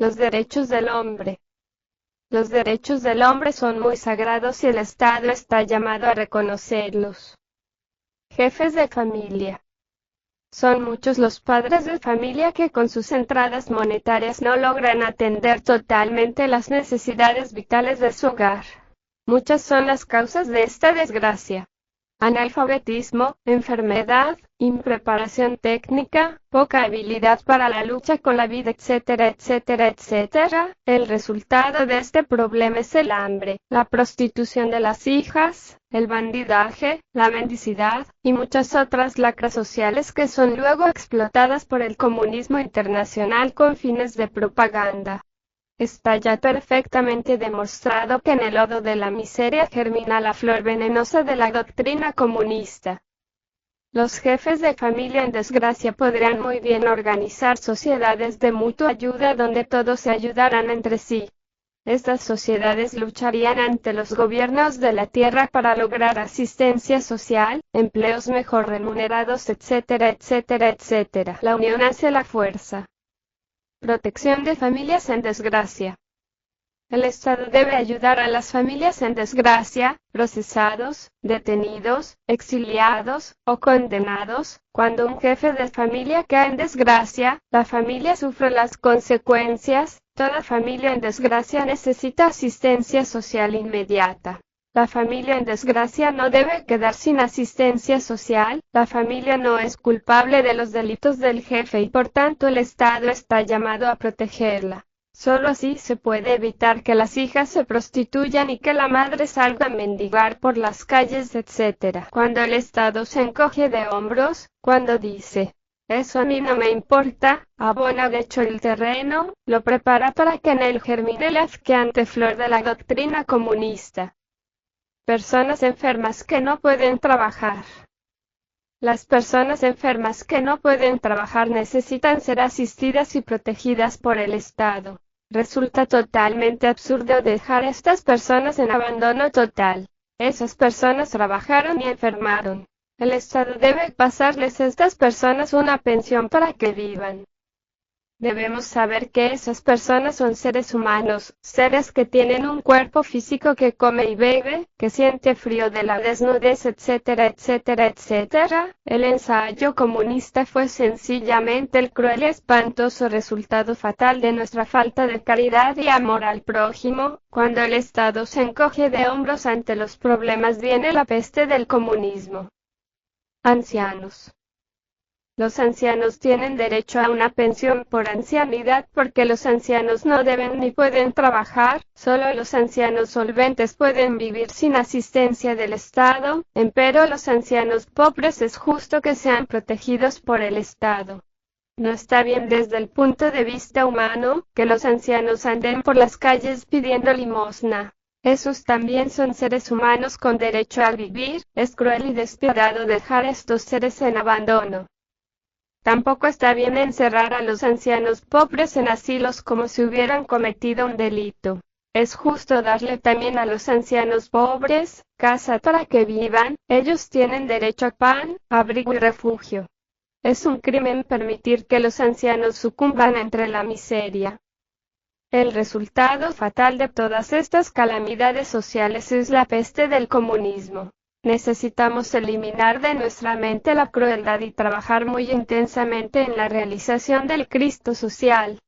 Los derechos del hombre. Los derechos del hombre son muy sagrados y el Estado está llamado a reconocerlos. Jefes de familia. Son muchos los padres de familia que con sus entradas monetarias no logran atender totalmente las necesidades vitales de su hogar. Muchas son las causas de esta desgracia: analfabetismo, enfermedad, impreparación técnica, poca habilidad para la lucha con la vida, etcétera, etcétera, etcétera. El resultado de este problema es el hambre, la prostitución de las hijas, el bandidaje, la mendicidad, y muchas otras lacras sociales que son luego explotadas por el comunismo internacional con fines de propaganda. Está ya perfectamente demostrado que en el lodo de la miseria germina la flor venenosa de la doctrina comunista. Los jefes de familia en desgracia podrían muy bien organizar sociedades de mutua ayuda donde todos se ayudaran entre sí. Estas sociedades lucharían ante los gobiernos de la tierra para lograr asistencia social, empleos mejor remunerados, etcétera, etcétera, etcétera. La unión hace la fuerza. Protección de familias en desgracia. El Estado debe ayudar a las familias en desgracia, procesados, detenidos, exiliados o condenados. Cuando un jefe de familia cae en desgracia, la familia sufre las consecuencias. Toda familia en desgracia necesita asistencia social inmediata. La familia en desgracia no debe quedar sin asistencia social. La familia no es culpable de los delitos del jefe y por tanto el Estado está llamado a protegerla. Solo así se puede evitar que las hijas se prostituyan y que la madre salga a mendigar por las calles, etc. Cuando el Estado se encoge de hombros, cuando dice: eso a mí no me importa, abona de hecho el terreno, lo prepara para que en él germine la asqueante flor de la doctrina comunista. Personas enfermas que no pueden trabajar. Las personas enfermas que no pueden trabajar necesitan ser asistidas y protegidas por el Estado. Resulta totalmente absurdo dejar a estas personas en abandono total. Esas personas trabajaron y enfermaron. El Estado debe pasarles a estas personas una pensión para que vivan. Debemos saber que esas personas son seres humanos, seres que tienen un cuerpo físico que come y bebe, que siente frío de la desnudez, etcétera, etcétera, etcétera. El ensayo comunista fue sencillamente el cruel y espantoso resultado fatal de nuestra falta de caridad y amor al prójimo. Cuando el Estado se encoge de hombros ante los problemas viene la peste del comunismo. Ancianos. Los ancianos tienen derecho a una pensión por ancianidad porque los ancianos no deben ni pueden trabajar, solo los ancianos solventes pueden vivir sin asistencia del Estado, empero los ancianos pobres es justo que sean protegidos por el Estado. No está bien desde el punto de vista humano, que los ancianos anden por las calles pidiendo limosna. Esos también son seres humanos con derecho a vivir, es cruel y despiadado dejar a estos seres en abandono. Tampoco está bien encerrar a los ancianos pobres en asilos como si hubieran cometido un delito. Es justo darle también a los ancianos pobres casa para que vivan, ellos tienen derecho a pan, abrigo y refugio. Es un crimen permitir que los ancianos sucumban entre la miseria. El resultado fatal de todas estas calamidades sociales es la peste del comunismo. Necesitamos eliminar de nuestra mente la crueldad y trabajar muy intensamente en la realización del Cristo social.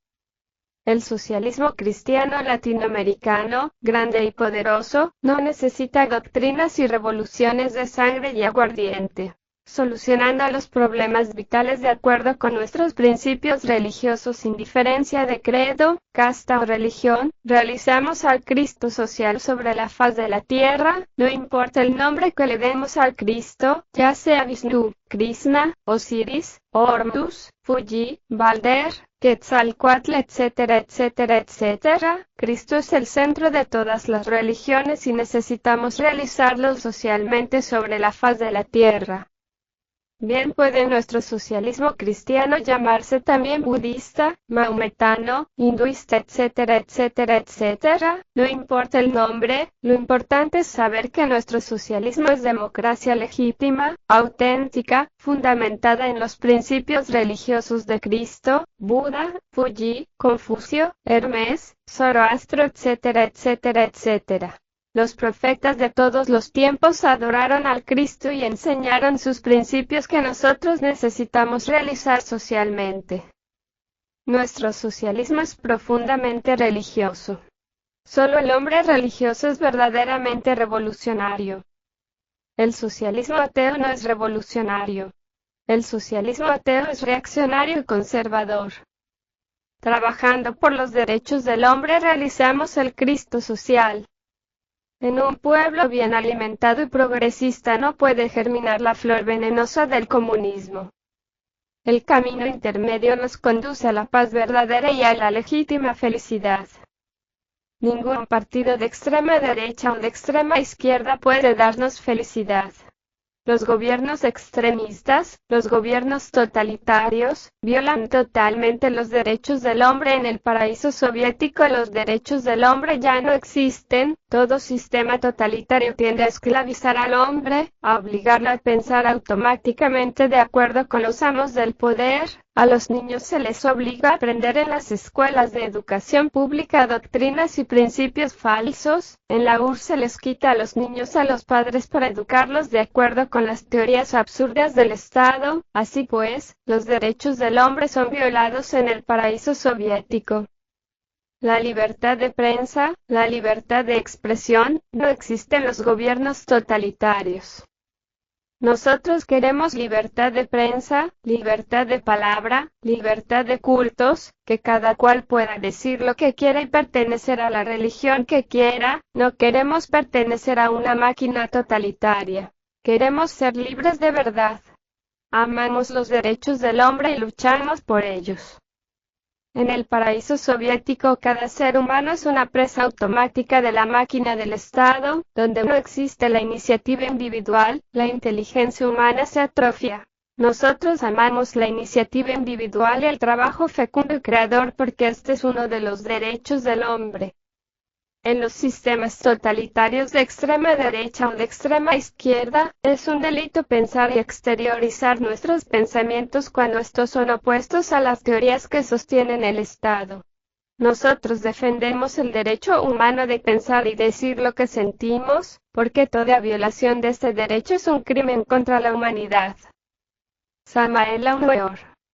El socialismo cristiano latinoamericano, grande y poderoso, no necesita doctrinas y revoluciones de sangre y aguardiente. Solucionando los problemas vitales de acuerdo con nuestros principios religiosos sin diferencia de credo, casta o religión, realizamos al Cristo social sobre la faz de la tierra, no importa el nombre que le demos al Cristo, ya sea Vishnu, Krishna, Osiris, Hormuz, Fuji, Balder, Quetzalcóatl, etcétera, etcétera, etcétera. Cristo es el centro de todas las religiones y necesitamos realizarlo socialmente sobre la faz de la tierra. Bien puede nuestro socialismo cristiano llamarse también budista, maometano, hinduista, etcétera, etcétera, etcétera. No importa el nombre, lo importante es saber que nuestro socialismo es democracia legítima, auténtica, fundamentada en los principios religiosos de Cristo, Buda, Fuji, Confucio, Hermes, Zoroastro, etcétera, etcétera, etcétera. Los profetas de todos los tiempos adoraron al Cristo y enseñaron sus principios que nosotros necesitamos realizar socialmente. Nuestro socialismo es profundamente religioso. Solo el hombre religioso es verdaderamente revolucionario. El socialismo ateo no es revolucionario. El socialismo ateo es reaccionario y conservador. Trabajando por los derechos del hombre realizamos el Cristo social. En un pueblo bien alimentado y progresista no puede germinar la flor venenosa del comunismo. El camino intermedio nos conduce a la paz verdadera y a la legítima felicidad. Ningún partido de extrema derecha o de extrema izquierda puede darnos felicidad. Los gobiernos extremistas, los gobiernos totalitarios, violan totalmente los derechos del hombre. En el paraíso soviético los derechos del hombre ya no existen. Todo sistema totalitario tiende a esclavizar al hombre, a obligarlo a pensar automáticamente de acuerdo con los amos del poder. A los niños se les obliga a aprender en las escuelas de educación pública doctrinas y principios falsos. En la URSS se les quita a los niños a los padres para educarlos de acuerdo con las teorías absurdas del Estado. Así pues, los derechos del hombre son violados en el paraíso soviético. La libertad de prensa, la libertad de expresión, no existe en los gobiernos totalitarios. Nosotros queremos libertad de prensa, libertad de palabra, libertad de cultos, que cada cual pueda decir lo que quiera y pertenecer a la religión que quiera. No queremos pertenecer a una máquina totalitaria. Queremos ser libres de verdad. Amamos los derechos del hombre y luchamos por ellos. En el paraíso soviético cada ser humano es una presa automática de la máquina del Estado, donde no existe la iniciativa individual, la inteligencia humana se atrofia. Nosotros amamos la iniciativa individual y el trabajo fecundo y creador porque este es uno de los derechos del hombre. En los sistemas totalitarios de extrema derecha o de extrema izquierda, es un delito pensar y exteriorizar nuestros pensamientos cuando estos son opuestos a las teorías que sostienen el Estado. Nosotros defendemos el derecho humano de pensar y decir lo que sentimos, porque toda violación de este derecho es un crimen contra la humanidad. Samael Aumeor.